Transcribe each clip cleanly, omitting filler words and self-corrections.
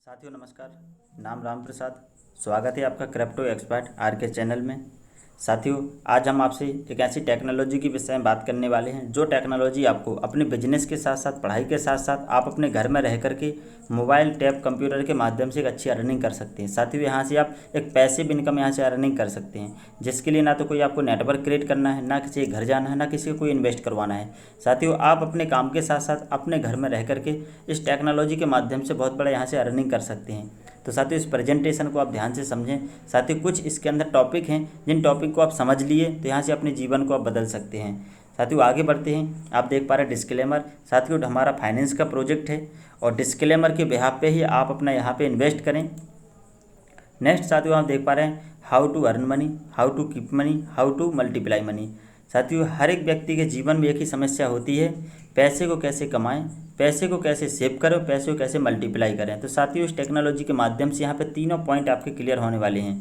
साथियों नमस्कार। नाम राम प्रसाद। स्वागत है आपका क्रिप्टो एक्सपर्ट आर के चैनल में। साथियों आज हम आपसे एक ऐसी टेक्नोलॉजी के विषय में बात करने वाले हैं जो टेक्नोलॉजी आपको अपने बिजनेस के साथ साथ पढ़ाई के साथ साथ आप अपने घर में रह करके मोबाइल टैब कंप्यूटर के माध्यम से एक अच्छी अर्निंग कर सकते हैं। साथियों यहाँ से आप एक पैसिव इनकम यहाँ से अर्निंग कर सकते हैं, जिसके लिए ना तो कोई आपको नेटवर्क क्रिएट करना है, ना किसी के घर जाना है, ना किसी को कोई इन्वेस्ट करवाना है। साथियों आप अपने काम के साथ साथ अपने घर में रह करके इस टेक्नोलॉजी के माध्यम से बहुत बड़ा यहाँ से अर्निंग कर सकते हैं। तो साथियों इस प्रेजेंटेशन को आप ध्यान से समझें। साथियों कुछ इसके अंदर टॉपिक हैं जिन टॉपिक को आप समझ लिए तो यहाँ से अपने जीवन को आप बदल सकते हैं। साथियों आगे बढ़ते हैं। आप देख पा रहे हैं डिस्क्लेमर। साथियों हमारा फाइनेंस का प्रोजेक्ट है और डिस्क्लेमर के बिहाफ पे ही आप अपना यहाँ पे इन्वेस्ट करें। नेक्स्ट साथियों आप देख पा रहे हैं how to earn money, how to keep money, how to multiply money. साथियों हर एक व्यक्ति के जीवन में एक ही समस्या होती है, पैसे को कैसे कमाएं, पैसे को कैसे सेव करें, पैसे को कैसे मल्टीप्लाई करें। तो साथियों इस टेक्नोलॉजी के माध्यम से यहाँ पे तीनों पॉइंट आपके क्लियर होने वाले हैं।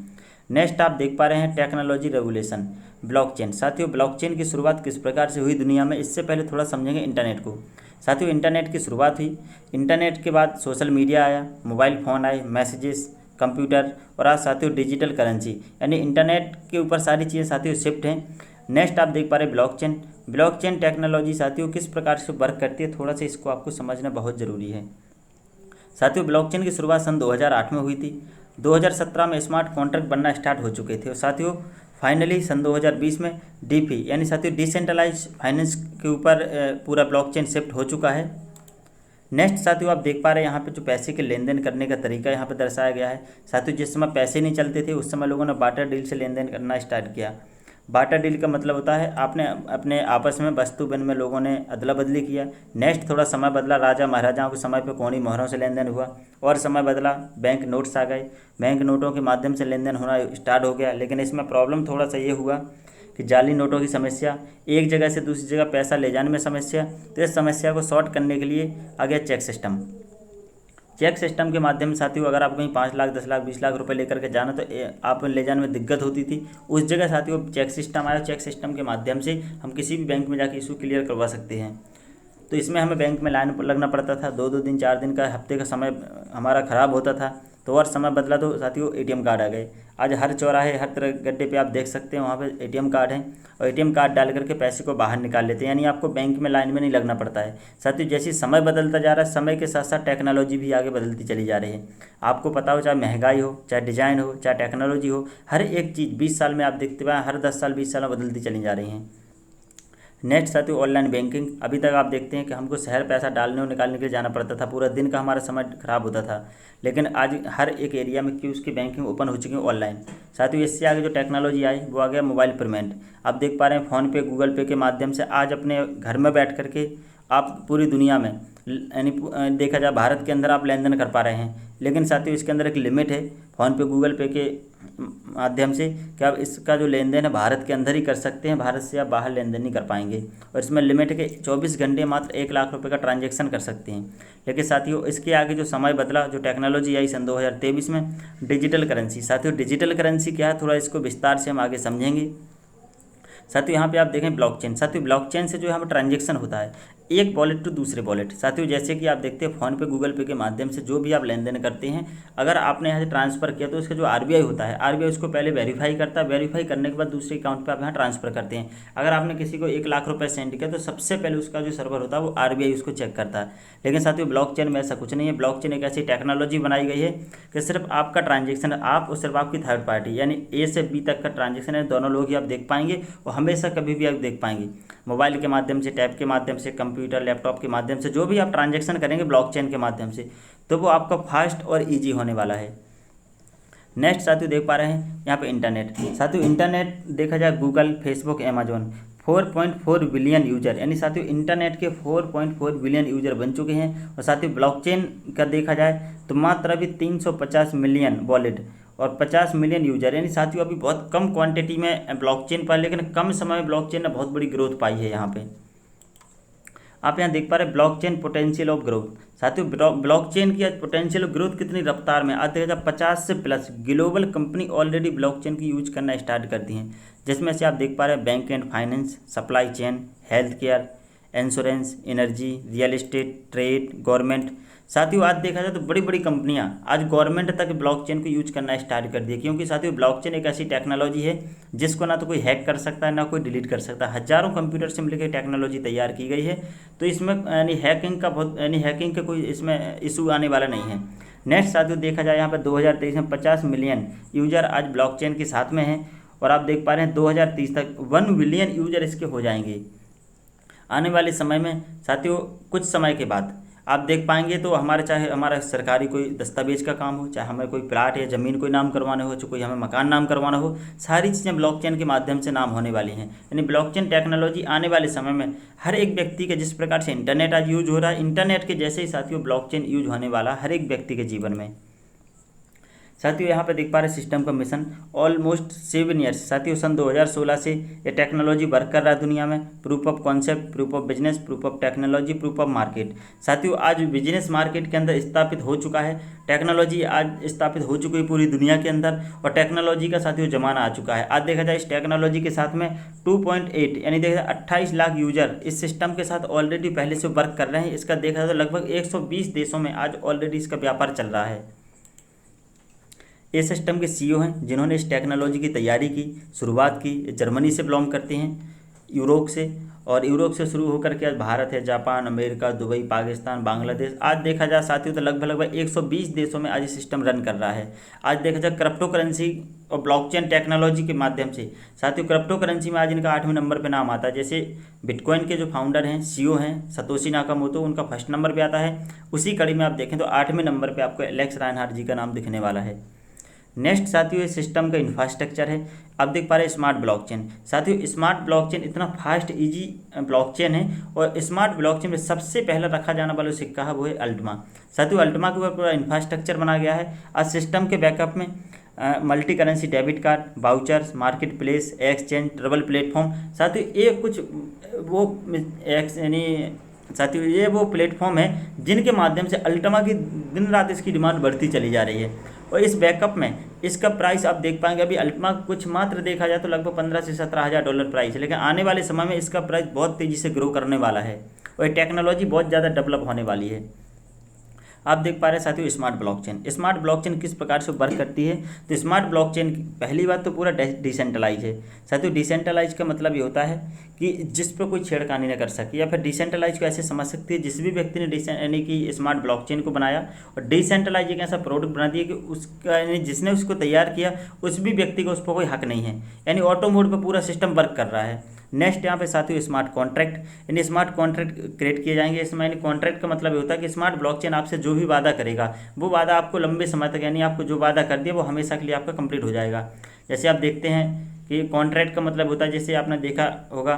नेक्स्ट आप देख पा रहे हैं टेक्नोलॉजी रेवोल्यूशन, ब्लॉकचेन। साथियों ब्लॉकचेन की शुरुआत किस प्रकार से हुई दुनिया में, इससे पहले थोड़ा समझेंगे इंटरनेट को। साथियों इंटरनेट की शुरुआत हुई, इंटरनेट के बाद सोशल मीडिया आया, मोबाइल फ़ोन आए, मैसेजेस, कंप्यूटर और आज साथियों डिजिटल करेंसी, यानी इंटरनेट के ऊपर सारी चीज़ें साथियों शिफ्ट हैं। नेक्स्ट आप देख पा रहे हैं ब्लॉकचेन। ब्लॉकचेन टेक्नोलॉजी साथियों किस प्रकार से वर्क करती है, थोड़ा सा इसको आपको समझना बहुत ज़रूरी है। साथियों ब्लॉकचेन की शुरुआत सन 2008 में हुई थी। 2017 में स्मार्ट कॉन्ट्रैक्ट बनना स्टार्ट हो चुके थे और साथियों फाइनली सन 2020 में डीफी यानी साथियों डिसेंट्रलाइज फाइनेंस के ऊपर पूरा ब्लॉकचेन शिफ्ट हो चुका है। नेक्स्ट साथियों आप देख पा रहे हैं यहाँ पे जो पैसे के लेन देन करने का तरीका यहाँ पे दर्शाया गया है। साथियों जिस समय पैसे नहीं चलते थे उस समय लोगों ने बार्टर डील से लेन देन करना स्टार्ट किया। बार्टर डील का मतलब होता है आपने अपने आपस में वस्तु विनिमय लोगों ने अदला बदली किया। नेक्स्ट थोड़ा समय बदला, राजा महाराजाओं के समय पे कोनी मोहरों से लेन देन हुआ और समय बदला, बैंक नोट्स आ गए, बैंक नोटों के माध्यम से लेन देन होना स्टार्ट हो गया। लेकिन इसमें प्रॉब्लम थोड़ा सा ये हुआ कि जाली नोटों की समस्या, एक जगह से दूसरी जगह पैसा ले जाने में समस्या। तो इस समस्या को सॉर्ट करने के लिए आ गया चेक सिस्टम। चेक सिस्टम के माध्यम से साथियों अगर आप कहीं 5 लाख 10 लाख 20 लाख रुपए लेकर के जाना तो आप ले जाने में दिक्कत होती थी। उस जगह साथियों चेक सिस्टम आया। चेक सिस्टम के माध्यम से हम किसी भी बैंक में जाके इशू क्लियर करवा सकते हैं। तो इसमें हमें बैंक में लाइन लगना पड़ता था, 2-2 दिन 4 दिन का, हफ्ते का समय हमारा ख़राब होता था। तो और समय बदला तो साथियों एटीएम कार्ड आ गए। आज हर चौराहे हर तरह गड्ढे पे आप देख सकते हैं वहाँ पे एटीएम कार्ड है और एटीएम कार्ड डाल करके पैसे को बाहर निकाल लेते हैं, यानी आपको बैंक में लाइन में नहीं लगना पड़ता है। साथियों जैसे समय बदलता जा रहा है, समय के साथ साथ टेक्नोलॉजी भी आगे बदलती चली जा रही है। आपको पता हो चाहे महंगाई हो, चाहे डिज़ाइन हो, चाहे टेक्नोलॉजी हो, हर एक चीज़ 20 साल में आप देखते हुए हर 10 साल 20 साल में बदलती चली जा रही हैं। नेक्स्ट साथियों ऑनलाइन बैंकिंग। अभी तक आप देखते हैं कि हमको शहर पैसा डालने और निकालने के लिए जाना पड़ता था, पूरा दिन का हमारा समय खराब होता था। लेकिन आज हर एक एरिया में की उसकी बैंकिंग ओपन हो चुकी है ऑनलाइन। साथियों इससे आगे जो टेक्नोलॉजी आई वो आ गया मोबाइल पेमेंट। आप देख पा रहे हैं फ़ोन पे, गूगल पे के माध्यम से आज अपने घर में बैठ करके आप पूरी दुनिया में यानी देखा जाए भारत के अंदर आप लेन देन कर पा रहे हैं। लेकिन साथियों इसके अंदर एक लिमिट है फ़ोन पे गूगल पे के माध्यम से कि आप इसका जो लेन देन है भारत के अंदर ही कर सकते हैं, भारत से आप बाहर लेन देन नहीं कर पाएंगे। और इसमें लिमिट है कि 24 घंटे मात्र 1 लाख रुपए का ट्रांजैक्शन कर सकते हैं। लेकिन साथियों इसके आगे जो समय बदला, जो टेक्नोलॉजी आई सन 2023 में, डिजिटल करेंसी। साथियों डिजिटल करेंसी क्या है, थोड़ा इसको विस्तार से हम आगे समझेंगे। साथियों यहाँ पे आप देखें ब्लॉकचेन। साथियों ब्लॉकचेन से जो यहाँ पर ट्रांजैक्शन होता है एक वॉलेट टू दूसरे वॉलेट। साथियों जैसे कि आप देखते हैं फ़ोन पे गूगल पे के माध्यम से जो भी आप लेन देन करते हैं, अगर आपने यहाँ से ट्रांसफ़र किया तो उसका जो आरबीआई होता है, आरबीआई उसको पहले वेरीफाई करता है। वेरीफाई करने के बाद दूसरे अकाउंट पे आप यहाँ ट्रांसफ़र करते हैं। अगर आपने किसी को 1 लाख रुपये सेंड किया तो सबसे पहले उसका जो सर्वर होता है वो आरबीआई उसको चेक करता है। लेकिन साथियों ब्लॉकचेन में ऐसा कुछ नहीं है। ब्लॉकचेन एक ऐसी टेक्नोलॉजी बनाई गई है कि सिर्फ आपका ट्रांजेक्शन आप और सिर्फ आपकी थर्ड पार्टी यानी ए से बी तक का ट्रांजेक्शन है, दोनों लोग ही आप देख पाएंगे और हमेशा कभी भी आप देख पाएंगे। मोबाइल के माध्यम से, टैब के माध्यम से, कंप्यूटर लैपटॉप के माध्यम से जो भी आप ट्रांजैक्शन करेंगे ब्लॉकचेन के माध्यम से, तो वो आपका फास्ट और इजी होने वाला है। नेक्स्ट साथियों देख पा रहे हैं यहाँ पे इंटरनेट। साथियों इंटरनेट देखा जाए Google, Facebook, Amazon 4.4 billion user, यानी साथियों इंटरनेट के 4.4 बिलियन यूजर बन चुके हैं। और साथियों ब्लॉकचेन का देखा जाए तो मात्र अभी 350 मिलियन वॉलेट और 50 मिलियन यूजर, यानी साथियों अभी बहुत कम क्वांटिटी में ब्लॉकचेन पर, लेकिन कम समय में ब्लॉकचेन ने बहुत बड़ी ग्रोथ पाई है। यहाँ पे आप यहाँ देख पा रहे हैं ब्लॉकचेन पोटेंशियल ऑफ ग्रोथ। साथियों ब्लॉकचेन की आज पोटेंशियल ग्रोथ कितनी रफ्तार में, आज देखा जाए 50 से plus global company already blockchain की यूज करना स्टार्ट कर दी हैं। जिसमें से आप देख पा रहे हैं bank and finance, supply chain, health care, insurance, energy, real estate, trade, government. साथियों आज देखा जाए तो बड़ी बड़ी कंपनियां, आज गवर्नमेंट तक ब्लॉकचेन को यूज करना स्टार्ट कर दिया, क्योंकि साथियों ब्लॉकचेन एक ऐसी टेक्नोलॉजी है जिसको ना तो कोई हैक कर सकता है ना कोई डिलीट कर सकता है। हजारों कंप्यूटर से मिलकर टेक्नोलॉजी तैयार की गई है, तो इसमें यानी हैकिंग का बहुत यानी हैकिंग का कोई इसमें इशू आने वाला नहीं है। नेक्स्ट साथियों देखा जाए यहाँ पर 2023 में 50 मिलियन यूजर आज ब्लॉकचेन के साथ में हैं, और आप देख पा रहे हैं 2030 तक 1 बिलियन यूजर इसके हो जाएंगे। आने वाले समय में साथियों कुछ समय के बाद आप देख पाएंगे तो हमारे, चाहे हमारा सरकारी कोई दस्तावेज का काम हो, चाहे हमें कोई प्लाट या ज़मीन कोई नाम करवाना हो, चाहे कोई हमें मकान नाम करवाना हो, सारी चीज़ें ब्लॉकचेन के माध्यम से नाम होने वाली हैं। यानी ब्लॉकचेन टेक्नोलॉजी आने वाले समय में हर एक व्यक्ति के, जिस प्रकार से इंटरनेट आज यूज हो रहा है, इंटरनेट के जैसे ही साथियों ब्लॉकचेन यूज होने वाला हर एक व्यक्ति के जीवन में। साथियों यहाँ पे देख पा रहे हैं सिस्टम का मिशन ऑलमोस्ट 7 ईयर्स, साथियों सन 2016 से ये टेक्नोलॉजी वर्क कर रहा है दुनिया में। Proof of concept, proof of business, proof of technology, proof of market. साथियों आज बिजनेस मार्केट के अंदर स्थापित हो चुका है, टेक्नोलॉजी आज स्थापित हो चुकी है पूरी दुनिया के अंदर, और टेक्नोलॉजी का साथियों जमाना आ चुका है। आज देखा जाए इस टेक्नोलॉजी के साथ में 2.8 यानी देखा जाए 28 लाख यूजर इस सिस्टम के साथ ऑलरेडी पहले से वर्क कर रहे हैं। इसका देखा जाए तो लगभग 120 देशों में आज ऑलरेडी इसका व्यापार चल रहा है। ये सिस्टम के सीईओ हैं जिन्होंने इस टेक्नोलॉजी की तैयारी की, शुरुआत की। जर्मनी से बिलोंग करते हैं, यूरोप से, और यूरोप से शुरू होकर के आज भारत है, Japan, America, Dubai, Pakistan, Bangladesh, आज देखा जाए साथियों तो लगभग 120 देशों में आज ये सिस्टम रन कर रहा है। आज देखा जाए क्रिप्टो करेंसी और ब्लॉकचेन टेक्नोलॉजी के माध्यम से साथियों क्रिप्टो करेंसी में आज इनका 8वें नंबर पे नाम आता है। जैसे बिटकॉइन के जो फाउंडर हैं, सीईओ हैं सतोशी नाकामोटो, उनका फर्स्ट नंबर पे आता है। उसी कड़ी में आप देखें तो 8वें नंबर पर आपको एलेक्स राइनहार्ट जी का नाम दिखने वाला है। नेक्स्ट साथियों ये सिस्टम का इंफ्रास्ट्रक्चर है। आप देख पा रहे हैं स्मार्ट ब्लॉकचेन। साथियों स्मार्ट ब्लॉकचेन इतना फास्ट इजी ब्लॉकचेन है, और स्मार्ट ब्लॉकचेन में सबसे पहला रखा जाने वाला सिक्का है वो है अल्टमा। साथियों अल्टमा के ऊपर पूरा इंफ्रास्ट्रक्चर बना गया है। आज सिस्टम के बैकअप में multi currency debit card, vouchers, market place, exchange, travel platform. साथियों ये कुछ वो यानी साथियों ये वो प्लेटफॉर्म है जिनके माध्यम से अल्टमा की दिन रात इसकी डिमांड बढ़ती चली जा रही है। और इस बैकअप में इसका प्राइस आप देख पाएंगे, अभी अल्टमा कुछ मात्र देखा जाए तो लगभग 15 से 17 हज़ार डॉलर प्राइस है, लेकिन आने वाले समय में इसका प्राइस बहुत तेज़ी से ग्रो करने वाला है, और ये टेक्नोलॉजी बहुत ज़्यादा डेवलप होने वाली है। आप देख पा रहे हैं साथियों स्मार्ट ब्लॉकचेन। स्मार्ट ब्लॉकचेन किस प्रकार से वर्क करती है, तो स्मार्ट ब्लॉकचेन पहली बात तो पूरा डिसेंट्रलाइज है। साथियों डिसेंट्रलाइज का मतलब ये होता है कि जिस पर कोई छेड़खानी न कर सके, या फिर डिसेंट्रलाइज को ऐसे समझ सकती है जिस भी व्यक्ति ने यानी कि स्मार्ट ब्लॉकचेन को बनाया, और डिसेंट्रलाइज एक ऐसा प्रोडक्ट बना दिया कि उसका यानी जिसने उसको तैयार किया उस भी व्यक्ति को उस पर कोई हक नहीं है, यानी ऑटो मोड पर पूरा सिस्टम वर्क कर रहा है। नेक्स्ट यहाँ पे साथियों स्मार्ट कॉन्ट्रैक्ट, यानी स्मार्ट कॉन्ट्रैक्ट क्रिएट किए जाएंगे। इसमें यानी कॉन्ट्रैक्ट का मतलब ये होता है कि स्मार्ट ब्लॉकचेन आपसे जो भी वादा करेगा वो वादा आपको लंबे समय तक, यानी आपको जो वादा कर दिया वो हमेशा के लिए आपका कंप्लीट हो जाएगा। जैसे आप देखते हैं कि कॉन्ट्रैक्ट का मतलब होता है, जैसे आपने देखा होगा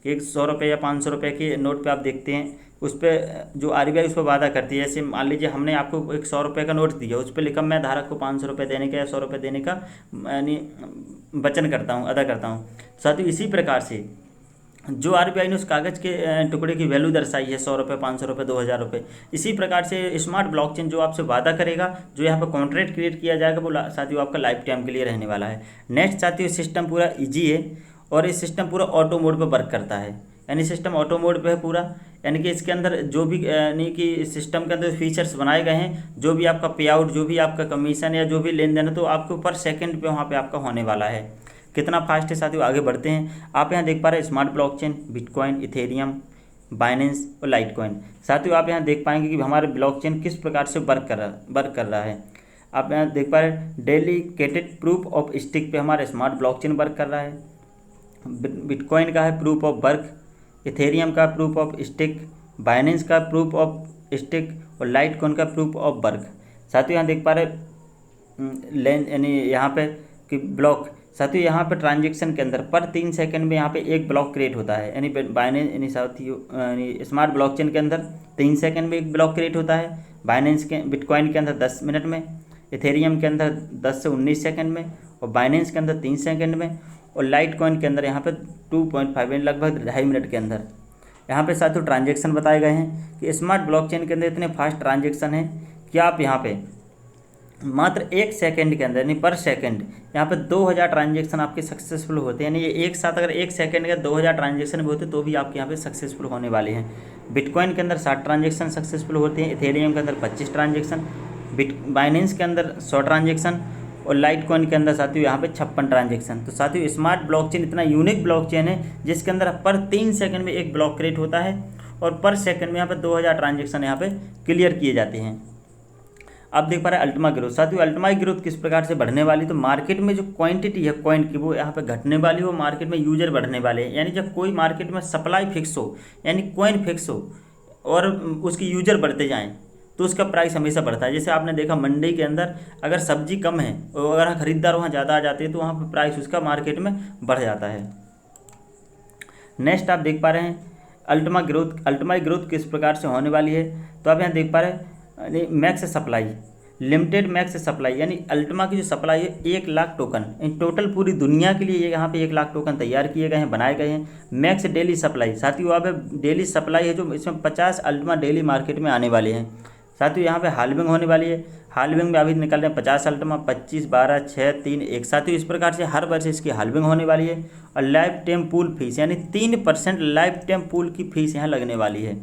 कि 100 रुपये या 500 रुपये के नोट पे आप देखते हैं उस पर जो RBI उस पर वादा करती है। जैसे मान लीजिए हमने आपको एक 100 रुपये का नोट दिया, उस पर लिखा मैं धारक को 500 रुपये देने का या 100 रुपये देने का यानी वचन करता हूँ, अदा करता हूँ। साथियों इसी प्रकार से जो RBI ने उस कागज़ के टुकड़े की वैल्यू दर्शाई है 100 रुपये, 500 रुपये, 2000 रुपये, इसी प्रकार से स्मार्ट ब्लॉकचेन जो आपसे वादा करेगा, जो यहाँ पर कॉन्ट्रैक्ट क्रिएट किया जाएगा वो साथियों आपका लाइफ टाइम के लिए रहने वाला है। नेक्स्ट साथियों सिस्टम पूरा ईजी है, और ये सिस्टम पूरा ऑटो मोड पर वर्क करता है, यानी सिस्टम ऑटो मोड पे है पूरा, यानी कि इसके अंदर जो भी यानी कि सिस्टम के अंदर फीचर्स बनाए गए हैं, जो भी आपका पे आउट, जो भी आपका कमीशन या जो भी लेन देन है, तो आपको पर सेकंड पे वहाँ पे आपका होने वाला है। कितना फास्ट है साथियों, आगे बढ़ते हैं। आप यहाँ देख पा रहे हैं smart blockchain, bitcoin, Ethereum, Binance और लाइटकॉइन। साथियों आप यहाँ देख पाएंगे कि हमारे ब्लॉकचेन किस प्रकार से वर्क कर रहा है। आप यहाँ देख पा रहे हैं डेलीकेटेड प्रूफ ऑफ स्टिक पे हमारा स्मार्ट ब्लॉकचेन वर्क कर रहा है। बिटकॉइन का है प्रूफ ऑफ वर्क, इथेरियम का प्रूफ ऑफ स्टिक, बाइनेंस का प्रूफ ऑफ स्टिक और लाइटकॉइन का प्रूफ ऑफ वर्क। साथियों यहाँ देख पा रहे लेन यानी यहाँ पे कि ब्लॉक, साथियों यहाँ पे ट्रांजेक्शन के अंदर पर 3 सेकंड में यहाँ पे एक ब्लॉक क्रिएट होता है, यानी बाइनेंस यानी साथियों यानी स्मार्ट ब्लॉकचेन के अंदर 3 सेकंड में एक ब्लॉक क्रिएट होता है। बाइनेंस के बिटकॉइन के अंदर 10 मिनट में, इथेरियम के अंदर 10 से 19 सेकंड में, और बाइनेंस के अंदर 3 सेकंड में, और लाइटकॉइन के अंदर यहाँ पे 2.5 यानी लगभग 2.5 मिनट के अंदर। यहाँ पे साथियों ट्रांजेक्शन बताए गए हैं कि स्मार्ट ब्लॉकचेन के अंदर इतने फास्ट ट्रांजेक्शन है कि आप यहाँ पे मात्र 1 सेकंड के अंदर, यानी पर सेकंड यहाँ पे 2000 ट्रांजेक्शन आपके सक्सेसफुल होते हैं। यानी ये एक साथ अगर 1 सेकंड के 2000 ट्रांजेक्शन भी होते तो भी आपके यहाँ पे सक्सेसफुल होने वाले हैं। बिटकॉइन के अंदर 60 ट्रांजेक्शन सक्सेसफुल होते हैं, इथेरियम के अंदर 25 ट्रांजेक्शन, बाइनेंस के अंदर 100 ट्रांजेक्शन और लाइट कॉइन के अंदर साथियों यहाँ पे 56 ट्रांजेक्शन। तो साथियों स्मार्ट ब्लॉकचेन इतना यूनिक ब्लॉकचेन है जिसके अंदर पर 3 सेकंड में एक ब्लॉक क्रिएट होता है और पर सेकंड में यहाँ पे 2000 ट्रांजेक्शन यहाँ पे क्लियर किए जाते हैं। अब देख पा रहे हैं अल्टीमा ग्रोथ। साथियों अल्टीमा ग्रोथ किस प्रकार से बढ़ने वाली, तो मार्केट में जो क्वांटिटी है कॉइन की वो यहाँ पे घटने वाली हो, मार्केट में यूजर बढ़ने वाले हैं। यानी जब कोई मार्केट में सप्लाई फिक्स हो यानी कॉइन फिक्स हो और उसकी यूजर बढ़ते जाएं तो उसका प्राइस हमेशा बढ़ता है। जैसे आपने देखा मंडी के अंदर अगर सब्जी कम है और अगर खरीदार वहाँ ज़्यादा आ जाते हैं तो वहाँ पर प्राइस उसका मार्केट में बढ़ जाता है। नेक्स्ट आप देख पा रहे हैं अल्टीमा ग्रोथ। अल्टीमा ग्रोथ किस प्रकार से होने वाली है, तो आप यहाँ देख पा रहे हैं max supply, limited max supply, यानी अल्टीमा की जो सप्लाई है 1 लाख टोकन इन टोटल पूरी दुनिया के लिए ये यहाँ पे 1 लाख टोकन तैयार किए गए हैं, बनाए गए हैं। मैक्स डेली सप्लाई, साथियों यहाँ पे डेली सप्लाई है जो इसमें 50 अल्टीमा डेली मार्केट में आने वाले हैं। साथियों यहाँ पे हाल्विंग होने वाली है, हाल्विंग में अभी निकल रहे हैं 50 अल्टीमा, 25, 12, 6, 3, 1। साथियों इस प्रकार से हर वर्ष इसकी हाल्विंग होने वाली है। और लाइफ टाइम पूल फीस यानी 3% लाइफ टाइम पूल की फीस यहाँ लगने वाली है।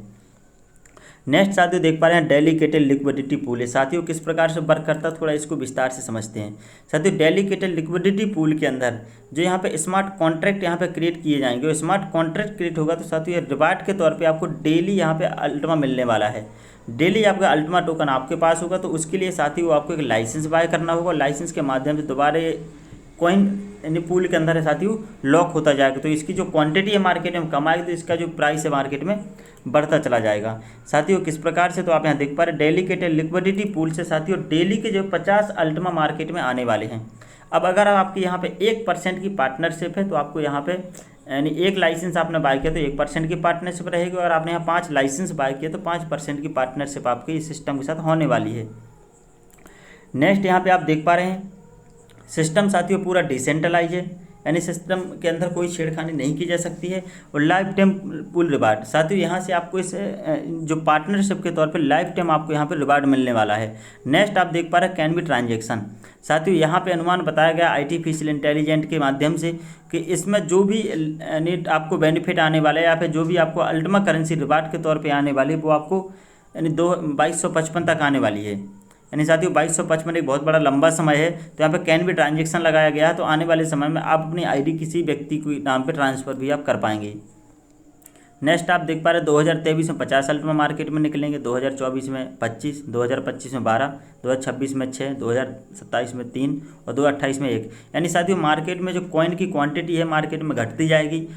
नेक्स्ट साथियों देख पा रहे हैं डेलीकेटेड लिक्विडिटी पूल है। साथियों किस प्रकार से वर्क करता है थोड़ा इसको विस्तार से समझते हैं। साथियों डेलीकेटेड लिक्विडिटी पूल के अंदर जो यहाँ पे स्मार्ट कॉन्ट्रैक्ट यहाँ पे क्रिएट किए जाएंगे और स्मार्ट कॉन्ट्रैक्ट क्रिएट होगा तो साथियों ये रिवार्ड के तौर पे आपको डेली यहाँ पे अल्टीमा मिलने वाला है। डेली आपका अल्टीमा टोकन आपके पास होगा तो उसके लिए साथियों आपको एक लाइसेंस बाय करना होगा। लाइसेंस के माध्यम से दोबारा कॉइन यानी पूल के अंदर है साथियों लॉक होता जाएगा, तो इसकी जो क्वांटिटी है मार्केट में कम आएगी तो इसका जो प्राइस है मार्केट में बढ़ता चला जाएगा। साथियों किस प्रकार से, तो आप यहाँ देख पा रहे हैं डेलीकेटेड लिक्विडिटी पूल से साथियों डेली के जो 50 अल्टीमा मार्केट में आने वाले हैं। अब अगर आपकी यहाँ पे 1% की पार्टनरशिप है तो आपको यहाँ पे यानी 1 लाइसेंस आपने बाय किया तो 1% की पार्टनरशिप रहेगी और आपने यहाँ 5 लाइसेंस बाय किया तो 5% की पार्टनरशिप आपकी इस सिस्टम के साथ होने वाली है। नेक्स्ट यहाँ पे आप देख पा रहे हैं सिस्टम साथियों पूरा डिसेंट्रलाइज है, यानी सिस्टम के अंदर कोई छेड़खानी नहीं की जा सकती है। और लाइफ टाइम पूल रिवार्ड, साथियों यहाँ से आपको इस जो पार्टनरशिप के तौर पे लाइफ टाइम आपको यहाँ पे रिवार्ड मिलने वाला है। नेक्स्ट आप देख पा रहे हैं कैन बी ट्रांजेक्शन। साथियों यहाँ पे अनुमान बताया गया आर्टिफिशियल इंटेलिजेंट के माध्यम से कि इसमें जो भी यानी आपको बेनिफिट आने वाला है या फिर जो भी आपको अल्टीमा करेंसी रिवार्ड के तौर पर आने वाली है वो आपको यानी 2255 तक आने वाली है। यानी साथियों 2255 एक बहुत बड़ा लंबा समय है, तो यहाँ पे कैन भी ट्रांजेक्शन लगाया गया है तो आने वाले समय में आप अपनी आईडी किसी व्यक्ति के नाम पे ट्रांसफ़र भी आप कर पाएंगे। नेक्स्ट आप देख पा रहे हैं 2023 में 50 अल्टीमा मार्केट में निकलेंगे, 2024 में 25, 2025 में 12, 2026 में 6, 2027 में 3 और 2028 में 1। यानी साथियों मार्केट में जो कॉइन की क्वान्टिटी है मार्केट में घटती जाएगी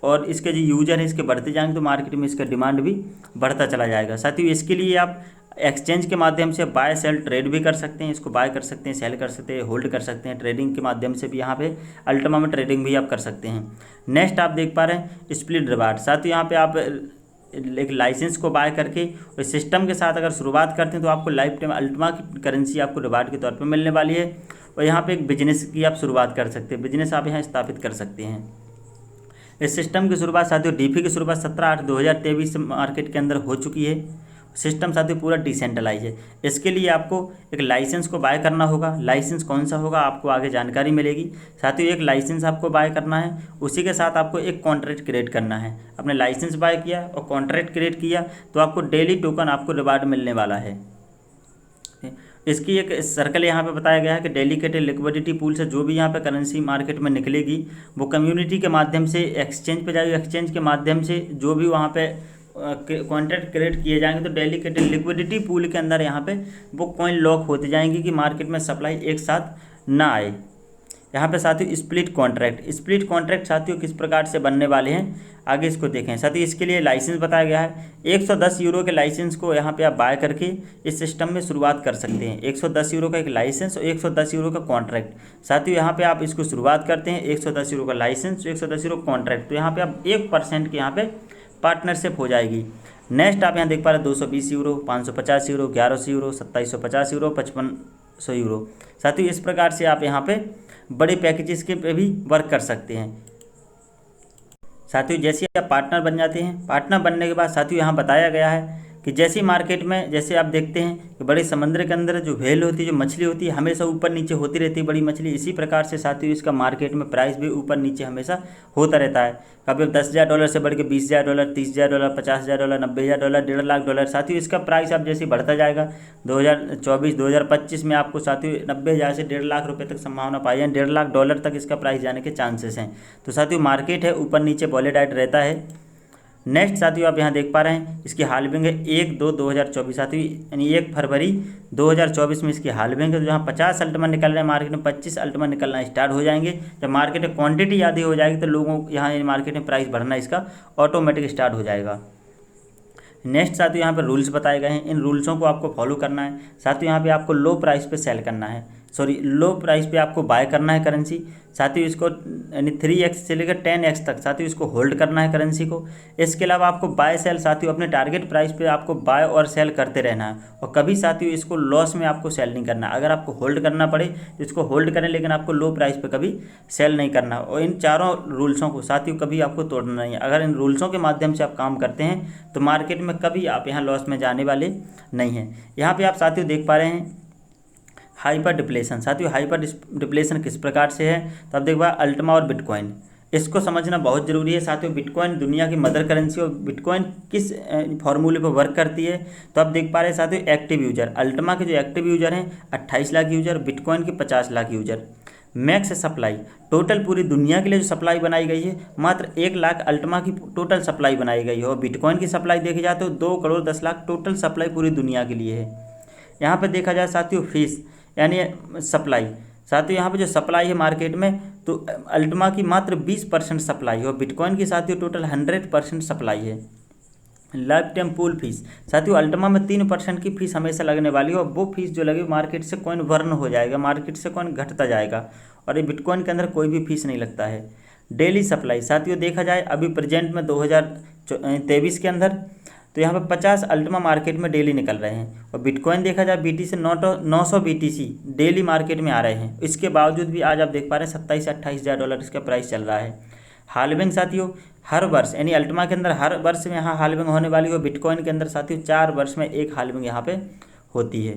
और इसके जो यूजर है इसके बढ़ते जाएंगे तो मार्केट में इसका डिमांड भी बढ़ता चला जाएगा। साथियों इसके लिए आप एक्सचेंज के माध्यम से बाय सेल ट्रेड भी कर सकते हैं, इसको बाय कर सकते हैं, सेल कर सकते हैं, होल्ड कर सकते हैं। ट्रेडिंग के माध्यम से भी यहाँ पे अल्टीमा में ट्रेडिंग भी आप कर सकते हैं। नेक्स्ट आप देख पा रहे हैं स्प्लिट रिवार्ड। साथ ही यहाँ पे आप एक लाइसेंस को बाय करके और सिस्टम के साथ अगर शुरुआत करते हैं तो आपको लाइफ टाइम अल्टीमा की करेंसी आपको रिवार्ड के तौर पर मिलने वाली है। और यहाँ पर एक बिजनेस की आप शुरुआत कर सकते हैं, बिजनेस आप यहाँ स्थापित कर सकते हैं। इस सिस्टम की शुरुआत साथियों डीफी की शुरुआत 17/8/2023 से मार्केट के अंदर हो चुकी है। सिस्टम साथियों पूरा डिसेंट्रलाइज है। इसके लिए आपको एक लाइसेंस को बाय करना होगा। लाइसेंस कौन सा होगा आपको आगे जानकारी मिलेगी। साथियों एक लाइसेंस आपको बाय करना है, उसी के साथ आपको एक कॉन्ट्रैक्ट क्रिएट करना है। आपने लाइसेंस बाय किया और कॉन्ट्रैक्ट क्रिएट किया तो आपको डेली टोकन आपको रिवार्ड मिलने वाला है। इसकी एक सर्कल यहाँ पे बताया गया है कि डेलीकेटेड लिक्विडिटी पूल से जो भी यहाँ पे करेंसी मार्केट में निकलेगी वो कम्युनिटी के माध्यम से एक्सचेंज पे जाएगी। एक्सचेंज के माध्यम से जो भी वहाँ पे कॉन्ट्रैक्ट क्रिएट किए जाएंगे तो डेलीकेटेड लिक्विडिटी पूल के अंदर यहाँ पे वो कॉइन लॉक होते जाएंगे कि मार्केट में सप्लाई एक साथ ना आए। यहाँ पे साथियों स्प्लिट कॉन्ट्रैक्ट साथियों किस प्रकार से बनने वाले हैं आगे इसको देखें। साथियों इसके लिए लाइसेंस बताया गया है। 110 यूरो के लाइसेंस को यहाँ पे आप बाय करके इस सिस्टम में शुरुआत कर सकते हैं। 110 यूरो का एक लाइसेंस और 110 यूरो का कॉन्ट्रैक्ट। साथियों यहाँ पे आप इसको शुरुआत करते हैं 110 यूरो का लाइसेंस, 110 यूरो कॉन्ट्रैक्ट, तो यहाँ पे आप 1% के यहाँ पे पार्टनरशिप हो जाएगी। नेक्स्ट आप यहाँ देख पा रहे हैं 220 euro, 550 euro, 1100 euro, 2750 euro, 5500 euro. साथियों इस प्रकार से आप यहाँ पे बड़े पैकेजेस के पे भी वर्क कर सकते हैं। साथियों जैसे आप पार्टनर बन जाते हैं, पार्टनर बनने के बाद साथियों यहाँ बताया गया है कि जैसी मार्केट में जैसे आप देखते हैं कि बड़े समंदर के अंदर जो व्हेल होती है, जो मछली होती है, हमेशा ऊपर नीचे होती रहती है बड़ी मछली, इसी प्रकार से साथियों इसका मार्केट में प्राइस भी ऊपर नीचे हमेशा होता रहता है। कभी $10,000 से बढ़ के $20,000, $30,000, $50,000, $90,000, $1.5 लाख। साथियों इसका प्राइस अब जैसे बढ़ता जाएगा 2024 2025 में आपको साथियों 90,000 से $1.5 लाख तक संभावना पाई है, $1.5 लाख तक इसका प्राइस जाने के चांसेस हैं। तो साथियों मार्केट है ऊपर नीचे वॉलेटाइल रहता है। नेक्स्ट साथियों आप यहाँ देख पा रहे हैं इसकी हाल्विंग है 1/2/2024 साथियों, यानी 1 फरवरी 2024 में इसकी हाल्विंग है। तो जहाँ 50 अल्टमा निकल रहे हैं मार्केट में, 25 अल्टमा निकलना स्टार्ट हो जाएंगे। जब मार्केट में क्वांटिटी ज़्यादा हो जाएगी तो लोगों यहाँ मार्केट में प्राइस बढ़ना इसका ऑटोमेटिक स्टार्ट हो जाएगा। नेक्स्ट साथियों यहाँ पे रूल्स बताए गए हैं, इन रूल्सों को आपको फॉलो करना है। साथियों यहाँ पे आपको लो प्राइस पे सेल करना है, लो प्राइस पे आपको बाय करना है करेंसी। साथियों इसको यानी 3x से लेकर 10x तक साथियों इसको होल्ड करना है करेंसी को। इसके अलावा आपको बाय सेल साथियों अपने टारगेट प्राइस पे आपको बाय और सेल करते रहना है, और कभी साथियों इसको लॉस में आपको सेल नहीं करना। अगर आपको होल्ड करना पड़े तो इसको होल्ड करें, लेकिन आपको लो प्राइस पे कभी सेल नहीं करना। और इन चारों रूल्सों को साथियों कभी आपको तोड़ना नहीं है। अगर इन रूल्सों के माध्यम से आप काम करते हैं तो मार्केट में कभी आप यहाँ लॉस में जाने वाले नहीं हैं। यहाँ पे आप साथियों देख पा रहे हैं हाइपर डिप्लेशन। साथियों हाइपर डिप्लेशन किस प्रकार से है, तो आप देख पा अल्टमा और बिटकॉइन, इसको समझना बहुत ज़रूरी है। साथियों बिटकॉइन दुनिया की मदर करेंसी, और बिटकॉइन किस फॉर्मूले पर वर्क करती है, तो आप देख पा रहे हैं साथियों एक्टिव यूजर, अल्टमा के जो एक्टिव यूजर हैं 28 लाख यूजर, बिटकॉइन के 50 lakh user. Max supply, total पूरी दुनिया के लिए जो सप्लाई बनाई गई है मात्र 1 लाख अल्टमा की टोटल सप्लाई बनाई गई है, और बिटकॉइन की सप्लाई देखी जाए तो 2,10,00,000 टोटल सप्लाई पूरी दुनिया के लिए है। यहाँ पर देखा जाए साथियों फीस यानी सप्लाई, साथियों यहाँ पे जो सप्लाई है मार्केट में तो अल्टमा की मात्र 20% सप्लाई है, और बिटकॉइन की साथियों टोटल 100% सप्लाई है। लाइफ टाइम पूल फीस, साथियों अल्टमा में 3% की फीस हमेशा लगने वाली है, और वो फीस जो लगे मार्केट से कॉइन बर्न हो जाएगा, मार्केट से कॉइन घटता जाएगा, और ये बिटकॉइन के अंदर कोई भी फीस नहीं लगता है। डेली सप्लाई, साथियों देखा जाए अभी प्रेजेंट में 2023 के अंदर तो यहाँ पे 50 अल्टमा मार्केट में डेली निकल रहे हैं, और बिटकॉइन देखा जाए BTC 900 BTC डेली मार्केट में आ रहे हैं। इसके बावजूद भी आज आप देख पा रहे हैं 27 से 28 हज़ार डॉलर इसका प्राइस चल रहा है। हाल्विंग साथियों हर वर्ष यानी अल्टमा के अंदर हर वर्ष में यहाँ हाल्विंग होने वाली है, बिटकॉइन के अंदर साथियों 4 वर्ष में एक हाल्विंग यहाँ पे होती है।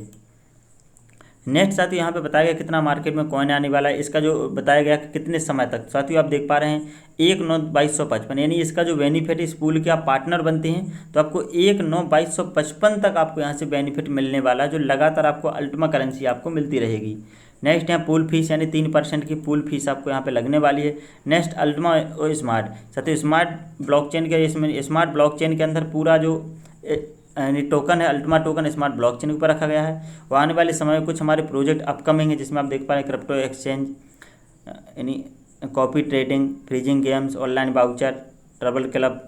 नेक्स्ट साथियों यहाँ पे बताया गया कितना मार्केट में कॉइन आने वाला है, इसका जो बताया गया कि कितने समय तक, साथियों आप देख पा रहे हैं 1/9/2255, यानी इसका जो बेनिफिट इस पूल के आप पार्टनर बनते हैं तो आपको 1/9/2255 तक आपको यहाँ से बेनिफिट मिलने वाला है, जो लगातार आपको अल्टमा करेंसी आपको मिलती रहेगी। नेक्स्ट यहाँ पूल फीस यानी 3% की पूल फीस आपको यहाँ पे लगने वाली है। नेक्स्ट अल्टमा और स्मार्ट, साथियों स्मार्ट ब्लॉकचेन के इसमें स्मार्ट ब्लॉकचेन के अंदर पूरा जो यानी टोकन है अल्टमा टोकन स्मार्ट ब्लॉकचेन के ऊपर रखा गया है। और आने वाले समय में कुछ हमारे प्रोजेक्ट अपकमिंग है, जिसमें आप देख पा रहे हैं क्रिप्टो एक्सचेंज यानी copy trading, freezing games, online voucher, trouble club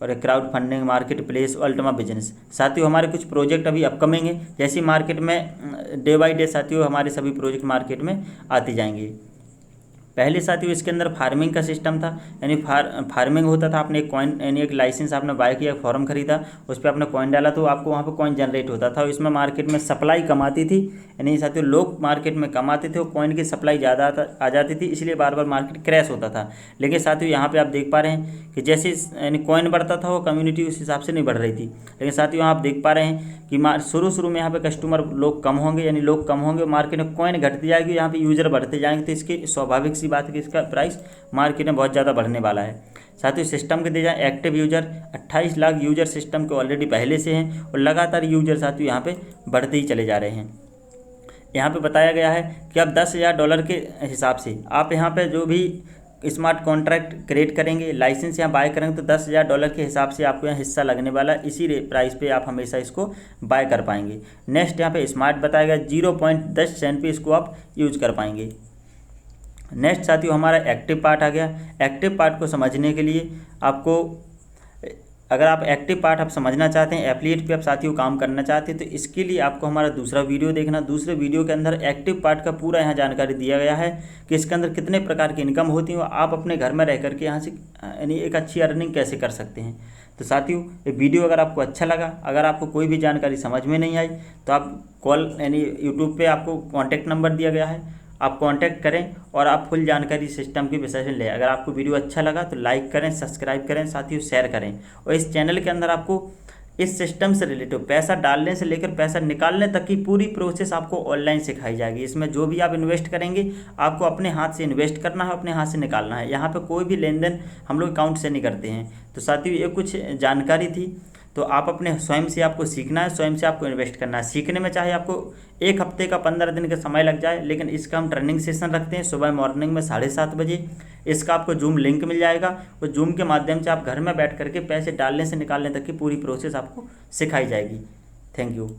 और क्राउड फंडिंग, मार्केट प्लेस और अल्टमा बिजनेस। साथियों हमारे कुछ प्रोजेक्ट अभी अपकमिंग है, जैसी मार्केट में डे बाई डे साथियों हमारे सभी प्रोजेक्ट मार्केट में आती जाएंगे। पहले साथियों इसके अंदर फार्मिंग का सिस्टम था, यानी फार्मिंग होता था, आपने एक कॉइन यानी एक लाइसेंस आपने बाय किया, फॉर्म खरीदा, उस पर आपने कॉइन डाला तो आपको वहाँ पे कॉइन जनरेट होता था, और इसमें मार्केट में सप्लाई कम आती थी, यानी साथियों लोग मार्केट में कम आते थे और कॉइन की सप्लाई ज़्यादा आ जाती थी, इसलिए बार बार मार्केट क्रैश होता था। लेकिन साथियों यहाँ पर आप देख पा रहे हैं कि जैसे यानी कॉइन बढ़ता था वो कम्युनिटी उस हिसाब से नहीं बढ़ रही थी। लेकिन साथियों आप देख पा रहे हैं कि शुरू में यहाँ पे कस्टमर लोग कम होंगे, यानी लोग कम होंगे, मार्केट में कॉइन घटती जाएगी, यहाँ पे यूज़र बढ़ते जाएंगे, तो इसकी स्वाभाविक सी बात है कि इसका प्राइस मार्केट में बहुत ज़्यादा बढ़ने वाला है। साथियों सिस्टम के दिए जाए active user 28 lakh user system के ऑलरेडी पहले से हैं, और लगातार यूजर साथियों यहाँ पे बढ़ते ही चले जा रहे हैं। यहाँ पे बताया गया है कि अब $10,000 के हिसाब से आप यहाँ पे जो भी स्मार्ट कॉन्ट्रैक्ट क्रिएट करेंगे, लाइसेंस यहाँ बाय करेंगे तो $10,000 के हिसाब से आपको यहाँ हिस्सा लगने वाला है, इसी प्राइस पे आप हमेशा इसको बाय कर पाएंगे। नेक्स्ट यहाँ पे स्मार्ट बताया गया 0.10 सेंट पे इसको आप यूज कर पाएंगे। नेक्स्ट साथियों हमारा एक्टिव पार्ट आ गया। एक्टिव पार्ट को समझने के लिए आपको, अगर आप एक्टिव पार्ट आप समझना चाहते हैं, एफिलिएट पे आप साथियों काम करना चाहते हैं, तो इसके लिए आपको हमारा दूसरा वीडियो देखना। दूसरे वीडियो के अंदर एक्टिव पार्ट का पूरा यहाँ जानकारी दिया गया है कि इसके अंदर कितने प्रकार की इनकम होती है और आप अपने घर में रह करके यहाँ से यानी एक अच्छी अर्निंग कैसे कर सकते हैं। तो साथियों ये वीडियो अगर आपको अच्छा लगा, अगर आपको कोई भी जानकारी समझ में नहीं आई तो आप कॉल यानी यूट्यूब पे आपको कॉन्टैक्ट नंबर दिया गया है, आप कांटेक्ट करें और आप फुल जानकारी सिस्टम के विषय से लें। अगर आपको वीडियो अच्छा लगा तो लाइक करें, सब्सक्राइब करें, साथियों शेयर करें, और इस चैनल के अंदर आपको इस सिस्टम से रिलेटेड पैसा डालने से लेकर पैसा निकालने तक की पूरी प्रोसेस आपको ऑनलाइन सिखाई जाएगी। इसमें जो भी आप इन्वेस्ट करेंगे आपको अपने हाथ से इन्वेस्ट करना है, अपने हाथ से निकालना है। यहाँ पे कोई भी लेन देन हम लोग अकाउंट से नहीं करते हैं। तो साथियों ये कुछ जानकारी थी। तो आप अपने स्वयं से आपको सीखना है, स्वयं से आपको इन्वेस्ट करना है। सीखने में चाहे आपको 1 हफ्ते का 15 दिन का समय लग जाए, लेकिन इसका हम ट्रेनिंग सेशन रखते हैं सुबह मॉर्निंग में 7:30 बजे। इसका आपको जूम लिंक मिल जाएगा, और जूम के माध्यम से आप घर में बैठ करके पैसे डालने से निकालने तक की पूरी प्रोसेस आपको सिखाई जाएगी। Thank you.